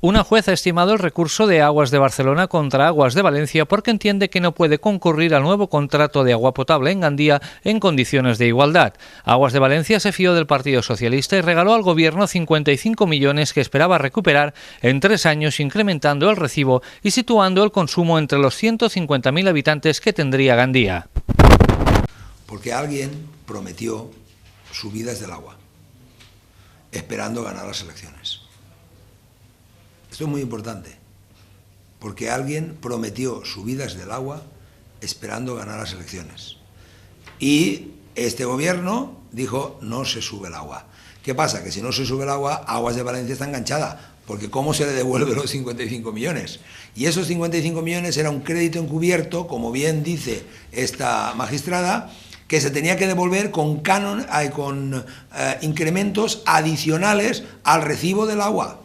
Una juez ha estimado el recurso de Aguas de Barcelona contra Aguas de Valencia porque entiende que no puede concurrir al nuevo contrato de agua potable en Gandía en condiciones de igualdad. Aguas de Valencia se fió del Partido Socialista y regaló al gobierno 55 millones que esperaba recuperar en 3 años, incrementando el recibo y situando el consumo entre los 150.000 habitantes que tendría Gandía. Porque alguien prometió subidas del agua, esperando ganar las elecciones. Esto es muy importante, porque alguien prometió subidas del agua esperando ganar las elecciones. Y este gobierno dijo, no se sube el agua. ¿Qué pasa? Que si no se sube el agua, Aguas de Valencia está enganchada, porque ¿cómo se le devuelve los 55 millones? Y esos 55 millones era un crédito encubierto, como bien dice esta magistrada, que se tenía que devolver con incrementos adicionales al recibo del agua.